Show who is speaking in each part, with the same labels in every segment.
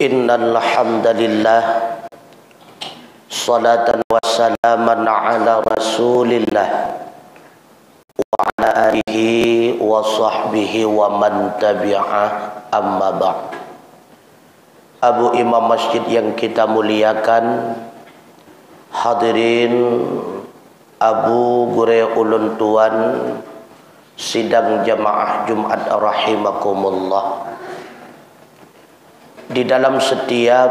Speaker 1: Innal hamdalillah salatan wa salaman ala Rasulillah wa ala alihi wa sahbihi wa man tabi'ah, amma ba'd. Abu Imam Masjid yang kita muliakan, hadirin Abu Gure Ulun Tuan sidang jamaah Jumat rahimakumullah. Di dalam setiap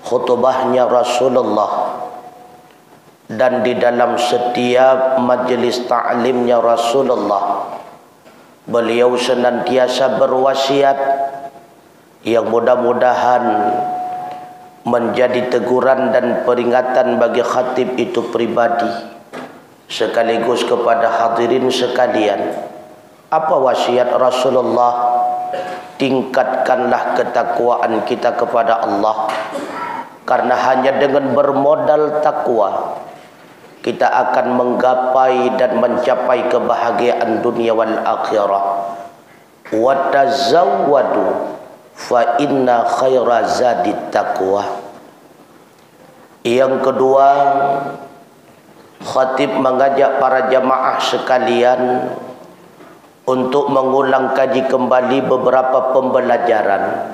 Speaker 1: khutbahnya Rasulullah dan di dalam setiap majelis ta'limnya Rasulullah, beliau senantiasa berwasiat yang mudah-mudahan menjadi teguran dan peringatan bagi khatib itu pribadi sekaligus kepada hadirin sekalian. Apa wasiat Rasulullah? Tingkatkanlah ketakwaan kita kepada Allah, karena hanya dengan bermodal takwa kita akan menggapai dan mencapai kebahagiaan dunia wal akhirah. Wa tazawwadu fa inna khaira zadit taqwa. Yang kedua, khatib mengajak para jamaah sekalian untuk mengulang kaji kembali beberapa pembelajaran,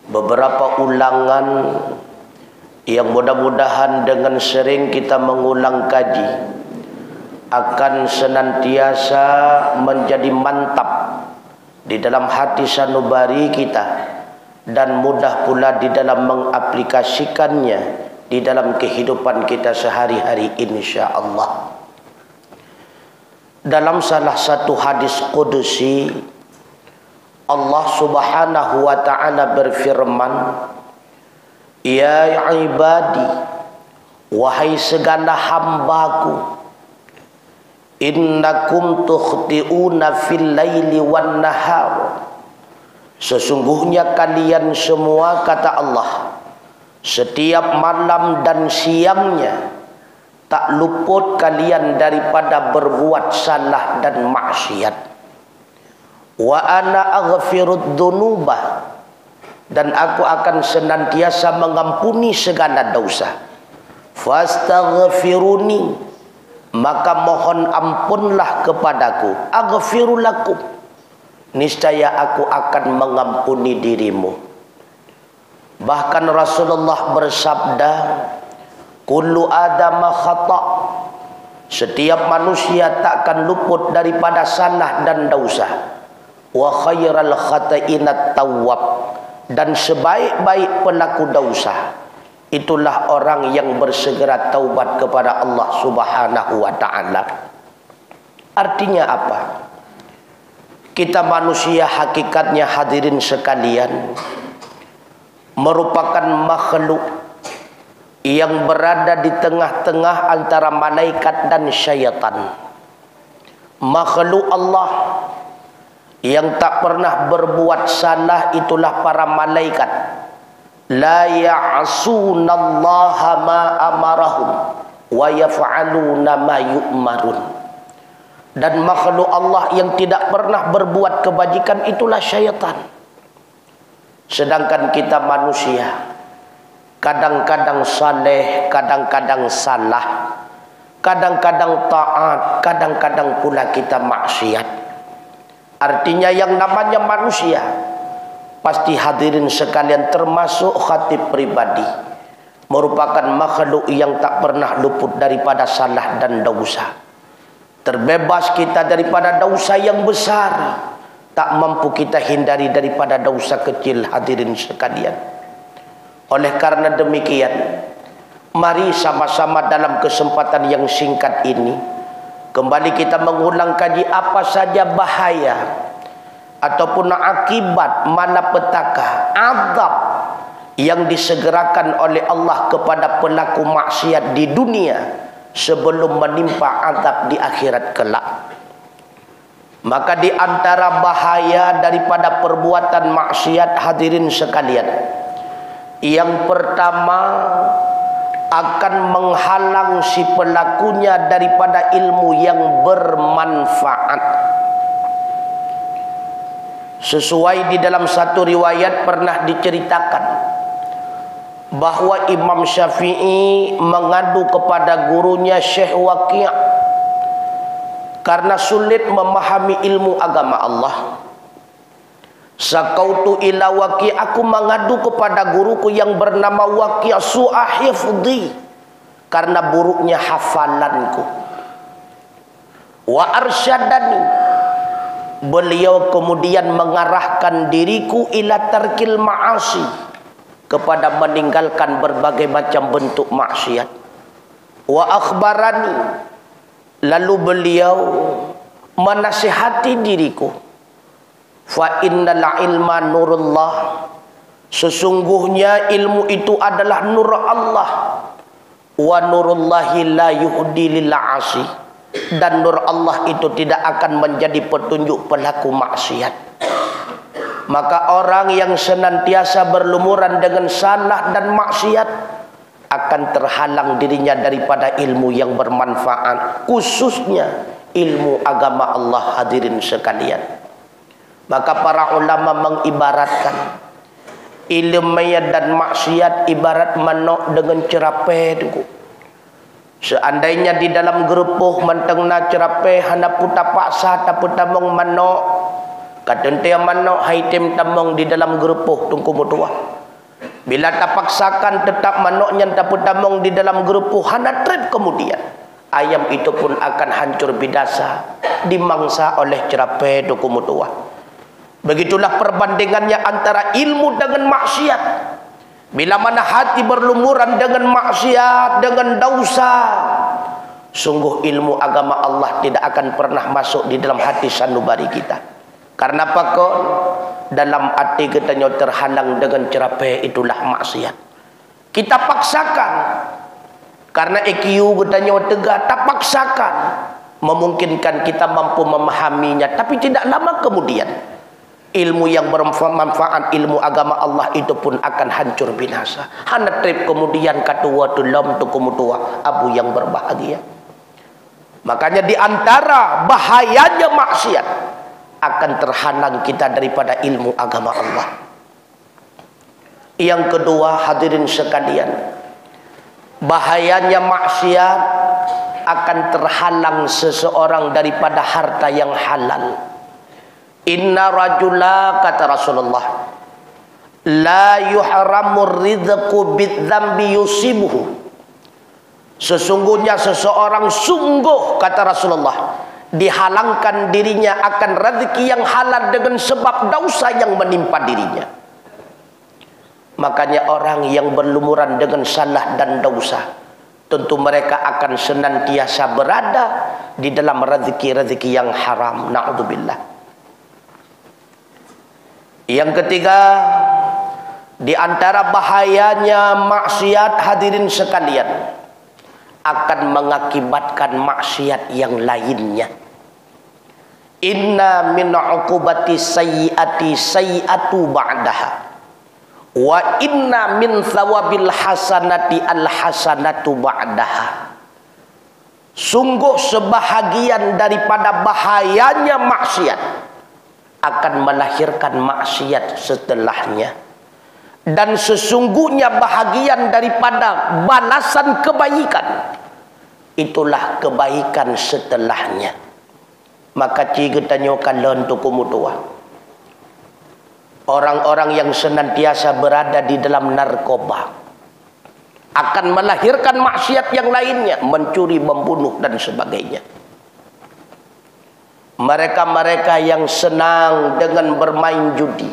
Speaker 1: beberapa ulangan yang mudah-mudahan dengan sering kita mengulang kaji akan senantiasa menjadi mantap di dalam hati sanubari kita dan mudah pula di dalam mengaplikasikannya di dalam kehidupan kita sehari-hari insya-Allah. Dalam salah satu hadis qudusi, Allah Subhanahu wa ta'ala berfirman, ya ibadi, wahai segala hambaku, innakum tukhti'una fil laili wan nahar. Sesungguhnya kalian semua, kata Allah, setiap malam dan siangnya tak luput kalian daripada berbuat salah dan maksiat. Wa ana aghfirud dzunuba, dan aku akan senantiasa mengampuni segala dosa. Fastaghfiruni, maka mohon ampunlah kepadaku. Aghfirul lakum, niscaya aku akan mengampuni dirimu. Bahkan Rasulullah bersabda, kullu adama khata', setiap manusia takkan luput daripada salah dan dosa. Wa khairal khata'inat tawwab, dan sebaik-baik pelaku dosa itulah orang yang bersegera taubat kepada Allah Subhanahu wa ta'ala. Artinya apa? Kita manusia hakikatnya, hadirin sekalian, merupakan makhluk yang berada di tengah-tengah antara malaikat dan syaitan. Makhluk Allah yang tak pernah berbuat salah itulah para malaikat. La ya'sunallaha ma amarahum wa yaf'aluna ma yu'marun. Dan makhluk Allah yang tidak pernah berbuat kebajikan itulah syaitan. Sedangkan kita manusia kadang-kadang saleh, kadang-kadang salah, kadang-kadang taat, kadang-kadang pula kita maksiat. Artinya yang namanya manusia, pasti hadirin sekalian termasuk khatib pribadi, merupakan makhluk yang tak pernah luput daripada salah dan dosa. Terbebas kita daripada dosa yang besar, tak mampu kita hindari daripada dosa kecil, hadirin sekalian. Oleh karena demikian, mari sama-sama dalam kesempatan yang singkat ini kembali kita mengulang kaji apa saja bahaya ataupun akibat, malapetaka, azab yang disegerakan oleh Allah kepada pelaku maksiat di dunia sebelum menimpa azab di akhirat kelak. Maka di antara bahaya daripada perbuatan maksiat, hadirin sekalian, yang pertama, akan menghalang si pelakunya daripada ilmu yang bermanfaat. Sesuai di dalam satu riwayat pernah diceritakan bahwa Imam Syafi'i mengadu kepada gurunya Syekh Waqi' karena sulit memahami ilmu agama Allah. Sakautu ila Waqi', aku mengadu kepada guruku yang bernama Waqi' su'a hifdhi, karena buruknya hafalanku. Wa arsyadani, beliau kemudian mengarahkan diriku ila tarkil ma'asi, kepada meninggalkan berbagai macam bentuk maksiat. Wa akhbarani, lalu beliau menasihati diriku, fa innal ilma nurullah, sesungguhnya ilmu itu adalah nur Allah, wa nurullahi la yuhdi lil 'asi, dan nur Allah itu tidak akan menjadi petunjuk pelaku maksiat. Maka orang yang senantiasa berlumuran dengan salah dan maksiat akan terhalang dirinya daripada ilmu yang bermanfaat, khususnya ilmu agama Allah. Hadirin sekalian, maka para ulama mengibaratkan ilmu dan maksiat ibarat manok dengan cerapeh. Seandainya di dalam gerupuh mentengna cerapeh hana puta paksa tapi tamong manok, kadente manok haitim tamong di dalam gerupuh tungku mutua. Bila tak paksakan tetap manoknya tapi tamong di dalam gerupuh hana trip, kemudian ayam itu pun akan hancur binasa dimangsa oleh cerapeh tungku mutua. Begitulah perbandingannya antara ilmu dengan maksiat. Bila mana hati berlumuran dengan maksiat, dengan dosa, sungguh ilmu agama Allah tidak akan pernah masuk di dalam hati sanubari kita. Karena apa kok? Dalam hati kita terhalang dengan cerapeh, itulah maksiat. Kita paksakan karena EQ kita tegak, tak paksakan, memungkinkan kita mampu memahaminya, tapi tidak lama kemudian ilmu yang bermanfaat, ilmu agama Allah itu pun akan hancur binasa. Hana trip kemudian katua tulam tu kemutua abu yang berbahagia. Makanya di antara bahayanya maksiat akan terhalang kita daripada ilmu agama Allah. Yang kedua, hadirin sekalian, bahayanya maksiat akan terhalang seseorang daripada harta yang halal. Inna rajula, kata Rasulullah, la yuhramur rizqu bidzambi yusibuhu. Sesungguhnya seseorang sungguh, kata Rasulullah, dihalangkan dirinya akan rezeki yang halal dengan sebab dosa yang menimpa dirinya. Makanya orang yang berlumuran dengan salah dan dosa, tentu mereka akan senantiasa berada di dalam rezeki-rezeki yang haram. Na'udzubillah. Yang ketiga, di antara bahayanya maksiat, hadirin sekalian, akan mengakibatkan maksiat yang lainnya. Inna min uqubati sayyiati sayyiatu ba'daha, wa inna min thawabil hasanati al hasanatu ba'daha. Sungguh sebahagian daripada bahayanya maksiat akan melahirkan maksiat setelahnya, dan sesungguhnya bahagian daripada balasan kebaikan itulah kebaikan setelahnya. Maka kita nyokan lentuk kumutua, orang-orang yang senantiasa berada di dalam narkoba akan melahirkan maksiat yang lainnya, mencuri, membunuh dan sebagainya. Mereka-mereka yang senang dengan bermain judi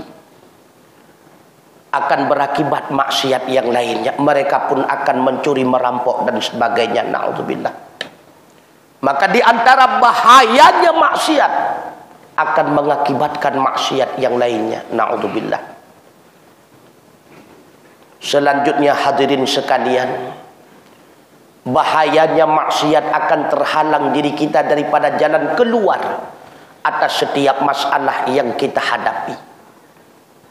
Speaker 1: akan berakibat maksiat yang lainnya. Mereka pun akan mencuri, merampok dan sebagainya. Na'udzubillah. Maka di antara bahayanya maksiat akan mengakibatkan maksiat yang lainnya. Na'udzubillah. Selanjutnya, hadirin sekalian, bahayanya maksiat akan terhalang diri kita daripada jalan keluar atas setiap masalah yang kita hadapi.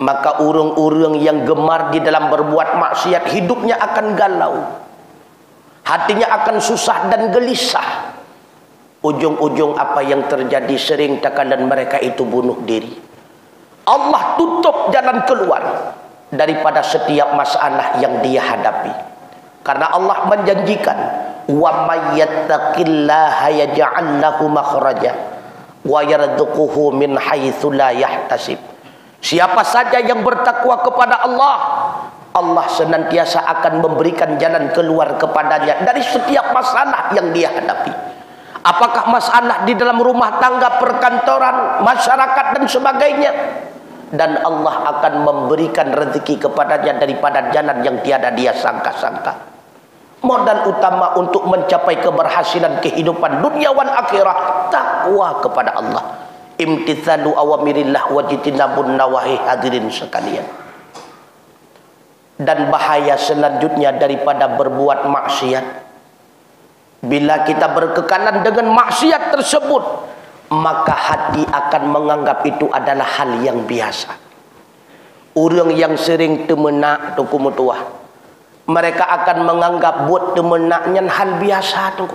Speaker 1: Maka urang-urang yang gemar di dalam berbuat maksiat, hidupnya akan galau, hatinya akan susah dan gelisah. Ujung-ujung apa yang terjadi? Sering takalan mereka itu bunuh diri. Allah tutup jalan keluar daripada setiap masalah yang dia hadapi. Karena Allah menjanjikan, wa may yattaqillaha yaj'al lahu makhraja wa yarzuquhu min haitsu la yahtasib. Siapa saja yang bertakwa kepada Allah, Allah senantiasa akan memberikan jalan keluar kepadanya dari setiap masalah yang dia hadapi. Apakah masalah di dalam rumah tangga, perkantoran, masyarakat dan sebagainya. Dan Allah akan memberikan rezeki kepadanya daripada jalan yang tiada dia sangka-sangka. Modal utama untuk mencapai keberhasilan kehidupan dunia wal akhirah, takwa kepada Allah. Imtithalu awamirillah wajtinabun nawahi, hadirin sekalian. Dan bahaya selanjutnya daripada berbuat maksiat, bila kita berkekalan dengan maksiat tersebut, maka hati akan menganggap itu adalah hal yang biasa. Orang yang sering temenak tu kumutuah, mereka akan menganggap buat temenaknya hal biasa tu.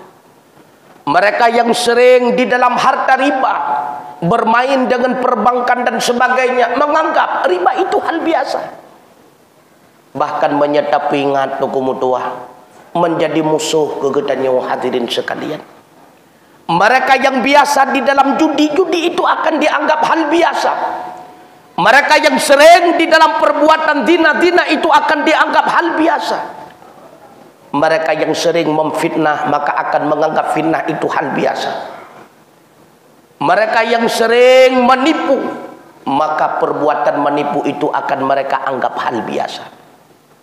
Speaker 1: Mereka yang sering di dalam harta riba, bermain dengan perbankan dan sebagainya, menganggap riba itu hal biasa. Bahkan menyetap ingat tu kumutuah, menjadi musuh kegetannya hadirin sekalian. Mereka yang biasa di dalam judi itu akan dianggap hal biasa. Mereka yang sering di dalam perbuatan zina itu akan dianggap hal biasa. Mereka yang sering memfitnah maka akan menganggap fitnah itu hal biasa. Mereka yang sering menipu, maka perbuatan menipu itu akan mereka anggap hal biasa.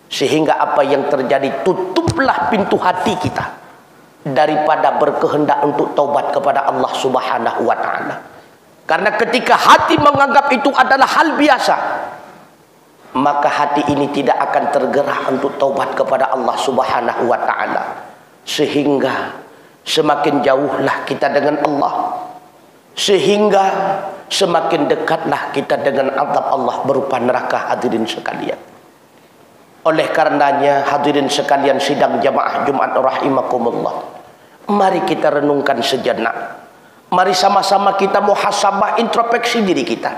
Speaker 1: Sehingga apa yang terjadi, tutuplah pintu hati kita daripada berkehendak untuk taubat kepada Allah Subhanahu wa ta'ala. Karena ketika hati menganggap itu adalah hal biasa, maka hati ini tidak akan tergerak untuk taubat kepada Allah Subhanahu wa ta'ala. Sehingga semakin jauhlah kita dengan Allah, sehingga semakin dekatlah kita dengan azab Allah berupa neraka, hadirin sekalian. Oleh karenanya hadirin sekalian sidang jamaah Jumat rahimakumullah, mari kita renungkan sejenak. Mari sama-sama kita muhasabah, introspeksi diri kita.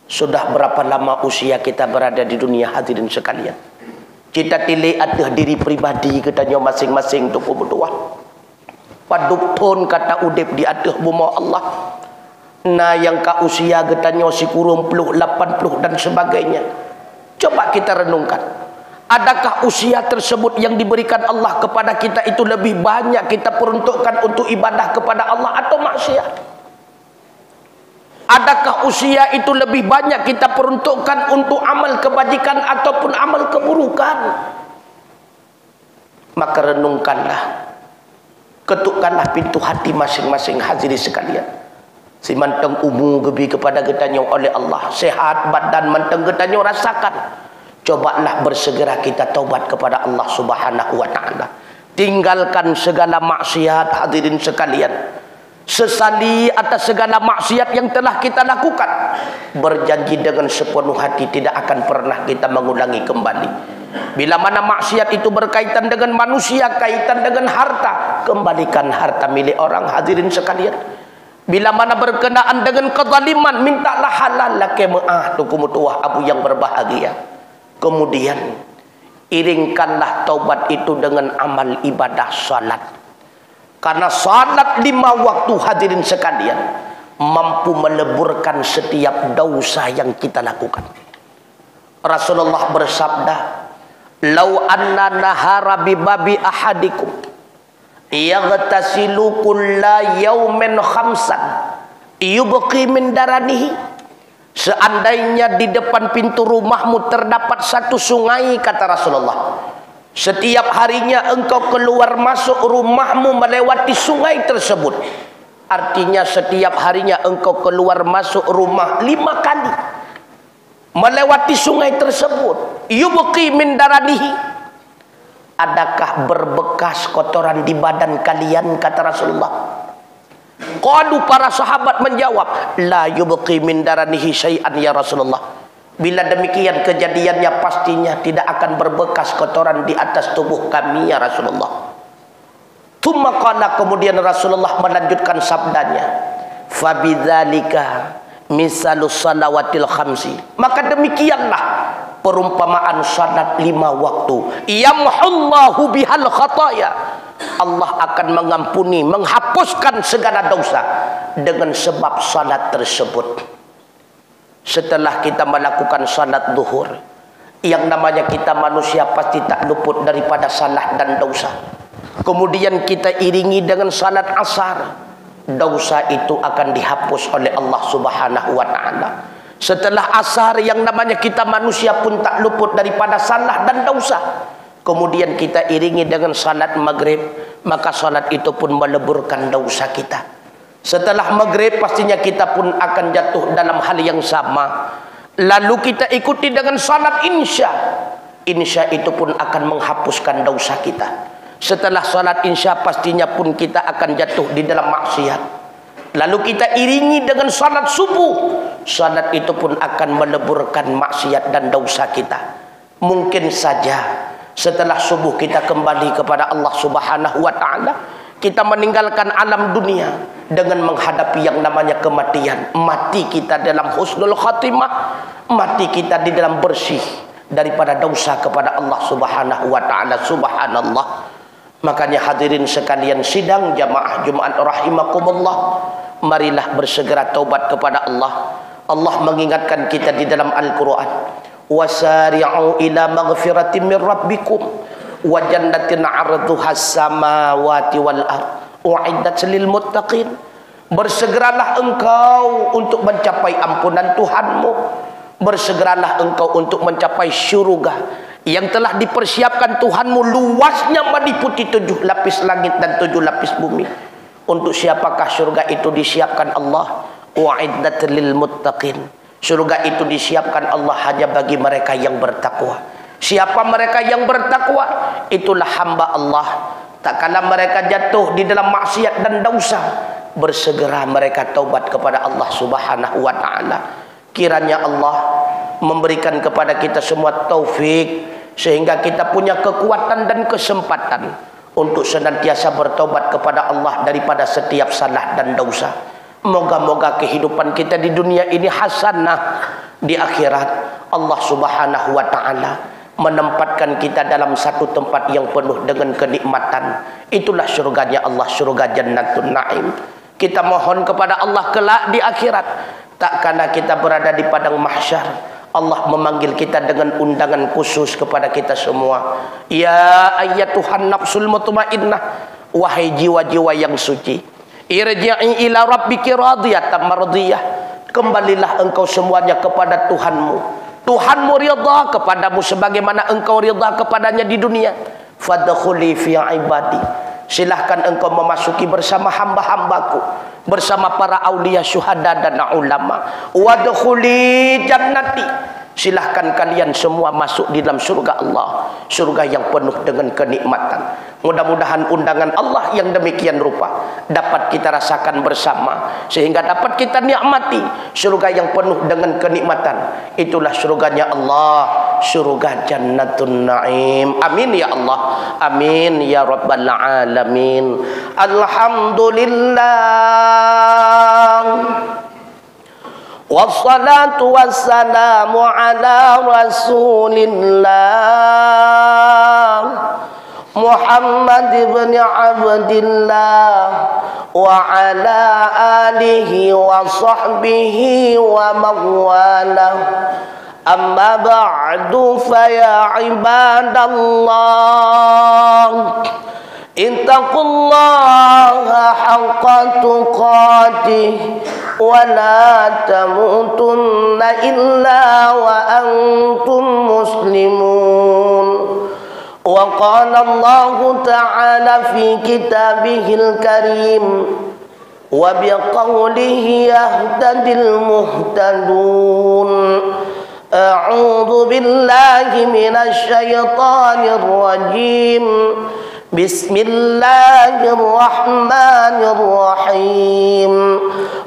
Speaker 1: Sudah berapa lama usia kita berada di dunia, hadirin sekalian? Kita tilai atas diri pribadi katanya masing-masing tu berdoa. Paduk ton kata udip di atas bumi Allah. Nah yang ka usia katanya si kurung puluh, 80 dan sebagainya. Coba kita renungkan. Adakah usia tersebut yang diberikan Allah kepada kita itu lebih banyak kita peruntukkan untuk ibadah kepada Allah atau maksiat? Adakah usia itu lebih banyak kita peruntukkan untuk amal kebajikan ataupun amal keburukan? Maka renungkanlah, ketukkanlah pintu hati masing-masing, hadirin sekalian. Si manteng umur gebi kepada getanya oleh Allah, sehat badan manteng getanya rasakan. Cobalah bersegera kita taubat kepada Allah Subhanahu wa ta'ala. Tinggalkan segala maksiat, hadirin sekalian. Sesali atas segala maksiat yang telah kita lakukan. Berjanji dengan sepenuh hati tidak akan pernah kita mengulangi kembali. Bila mana maksiat itu berkaitan dengan manusia, kaitan dengan harta, kembalikan harta milik orang, hadirin sekalian. Bila mana berkenaan dengan kezaliman, mintalah halal laki ma'ah tu kumutuah abu yang berbahagia. Kemudian iringkanlah taubat itu dengan amal ibadah salat. Karena salat 5 waktu, hadirin sekalian, mampu meleburkan setiap dosa yang kita lakukan. Rasulullah bersabda, "Lau anna nahara bi babi ahadikum yaghtasilu kulla yaumin khamsan yubqi min daranihi." Seandainya di depan pintu rumahmu terdapat satu sungai, kata Rasulullah, setiap harinya engkau keluar masuk rumahmu melewati sungai tersebut. Artinya setiap harinya engkau keluar masuk rumah 5 kali melewati sungai tersebut. Yubqi min daranihi. Adakah berbekas kotoran di badan kalian, kata Rasulullah? Qalu, para sahabat menjawab, la yubqi min daranihi syai'an ya Rasulullah. Bila demikian kejadiannya pastinya tidak akan berbekas kotoran di atas tubuh kami ya Rasulullah. Tsumma qala, kemudian Rasulullah melanjutkan sabdanya, fabidzalika misalus salawatil khamsi. Maka demikianlah perumpamaan salat 5 waktu. Yamhullahu bihal khataya. Allah akan mengampuni, menghapuskan segala dosa dengan sebab salat tersebut. Setelah kita melakukan salat zuhur, yang namanya kita manusia pasti tak luput daripada salah dan dosa. Kemudian kita iringi dengan salat asar, dosa itu akan dihapus oleh Allah Subhanahu wa taala. Setelah asar, yang namanya kita manusia pun tak luput daripada salah dan dosa. Kemudian kita iringi dengan salat maghrib, maka salat itu pun meleburkan dosa kita. Setelah maghrib pastinya kita pun akan jatuh dalam hal yang sama. Lalu kita ikuti dengan salat insya. Insya itu pun akan menghapuskan dosa kita. Setelah salat insya pastinya pun kita akan jatuh di dalam maksiat. Lalu kita iringi dengan salat subuh. Salat itu pun akan meleburkan maksiat dan dosa kita. Mungkin saja setelah subuh kita kembali kepada Allah Subhanahu wa taala, kita meninggalkan alam dunia dengan menghadapi yang namanya kematian. Mati kita dalam husnul khatimah, mati kita di dalam bersih daripada dosa kepada Allah Subhanahu wa taala. Subhanallah. Makanya hadirin sekalian sidang jamaah Jumat rahimakumullah, marilah bersegera taubat kepada Allah. Allah mengingatkan kita di dalam Al-Quran, wasari'u ila maghfiratin min rabbikum wa jannatin 'arduhas samawati wal ard u'iddat lil muttaqin. Bersegeralah engkau untuk mencapai ampunan Tuhanmu. Bersegeralah engkau untuk mencapai syurga yang telah dipersiapkan Tuhanmu, luasnya meliputi 7 lapis langit dan 7 lapis bumi. Untuk siapakah syurga itu disiapkan Allah? U'iddat lil muttaqin. Syurga itu disiapkan Allah hanya bagi mereka yang bertakwa. Siapa mereka yang bertakwa? Itulah hamba Allah. Tak kala mereka jatuh di dalam maksiat dan dosa, bersegera mereka taubat kepada Allah Subhanahu wa taala. Kiranya Allah memberikan kepada kita semua taufik sehingga kita punya kekuatan dan kesempatan untuk senantiasa bertaubat kepada Allah daripada setiap salah dan dosa. Moga-moga kehidupan kita di dunia ini hasanah, di akhirat Allah Subhanahu wa taala menempatkan kita dalam satu tempat yang penuh dengan kenikmatan. Itulah syurganya Allah, syurga Jannatun Naim. Kita mohon kepada Allah kelak di akhirat, tak kala kita berada di padang mahsyar, Allah memanggil kita dengan undangan khusus kepada kita semua. Ya ayyatuhan nafsul mutmainnah, wahai jiwa-jiwa yang suci, irji'i ila rabbiki radiyatan mardiyah. Kembalilah engkau semuanya kepada Tuhanmu. Tuhanmu ridha kepadamu sebagaimana engkau ridha kepadanya di dunia. Fadkhuli fi ibadi. Silahkan engkau memasuki bersama hamba-hambaku, bersama para aulia, syuhada dan ulama. Wadkhuli jannati. Silahkan kalian semua masuk di dalam surga Allah, surga yang penuh dengan kenikmatan. Mudah-mudahan undangan Allah yang demikian rupa dapat kita rasakan bersama, sehingga dapat kita nikmati surga yang penuh dengan kenikmatan. Itulah surganya Allah, surga Jannatun Naim. Amin ya Allah, amin ya Rabbal Alamin. Alhamdulillah, wassalatu wassalamu ala rasulillah Muhammad ibn Abdillah wa ala alihi wa sahbihi wa mawalah. Amma ba'du fa ya ibadallah, ittaqullaha haqqa tuqatih wa la tamutunna illa wa antum muslimun. Wa qala Allah ta'ala fi kitabihil karim wa biqawlihi yahtadil muhtadun. A'udzu billahi minasy syaithanir rajim. Bismillahirrahmanirrahim.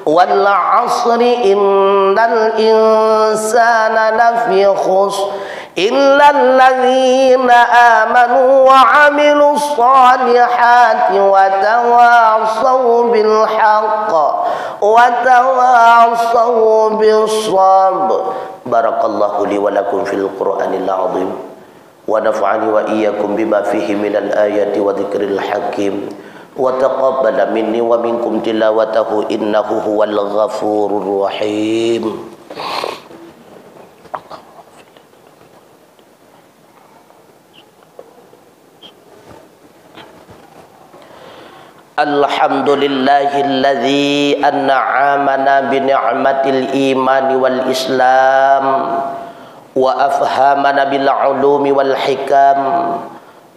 Speaker 1: Wal 'asri innal insana lafi khusr illal ladzina amanu wa 'amilus solihati wa tawassaw bil haqq wa tawassaw bis sabr. Barakallahu li wa lakum fil Qur'anil 'azim wa nafa'ani wa iyyakum bima fihi minal ayati wa dzikril hakim wa taqabbala minni wa minkum tilawatahu innahu huwal ghafurur rahim. Alhamdulillahilladzi an'amana bi ni'matil iman wal islam wa afhamana bil ulumi wal hikam.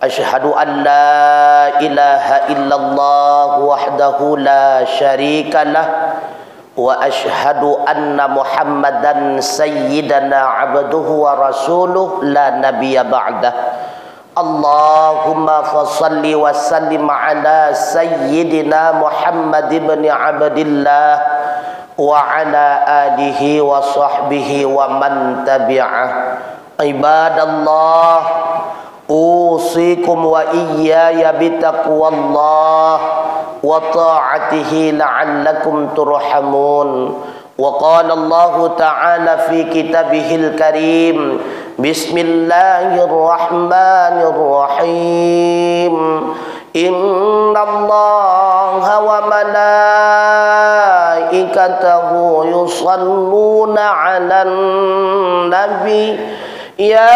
Speaker 1: Asyhadu an la ilaha illallah wahdahu la syarika lah wa asyhadu anna Muhammadan sayyidana abduhu wa rasuluh la nabiyya ba'dah. Allahumma fasalli wa sallim ala sayyidina Muhammad ibn Abdillah wa ala alihi wa sahbihi wa man tabi'ah. Ibadallah, usikum wa iyaya bitaqwallah wa ta'atihi la'allakum turhamun. Wa qala Allah ta'ala fi kitabihil karim, bismillahirrahmanirrahim, innallaha wa malaikatahu yusalluna 'alan nabi ya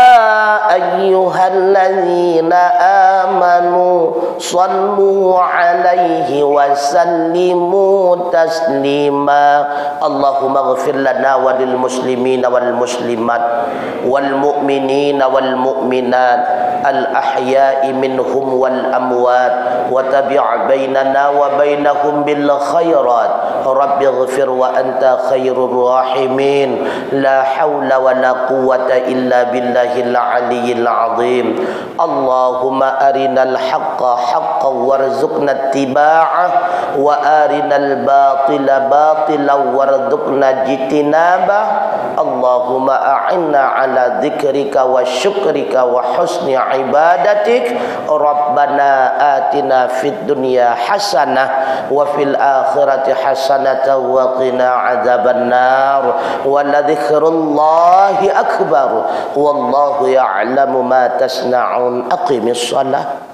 Speaker 1: ayyuhalladzina amanu sallu 'alaihi wa sallimu taslima. Allahumma ighfir lana wa lil muslimina wal muslimat wal mu'minina wal mu'minat al ahya'i minhum wal amwat wa tabi' bainana wa bainahum bil khairat. Rabbi ighfir wa anta khairur rahimin. La haula wa la quwwata illa billahil aliyyil azim. Allahumma arinal haqqa haqqan warzuqna ittiba'ah wa arinal batila batilan warzuqna ijtinabah. Allahumma a'inna ala dzikrika wa syukrika wa husni ibadatik. Rabbana atina fid dunya hasanah wa fil akhirati hasanatan wa qina adzabannar. Wa la dzikrullahi akbar wallahu ya'lamu ma tasna'un. Aqimis shalah.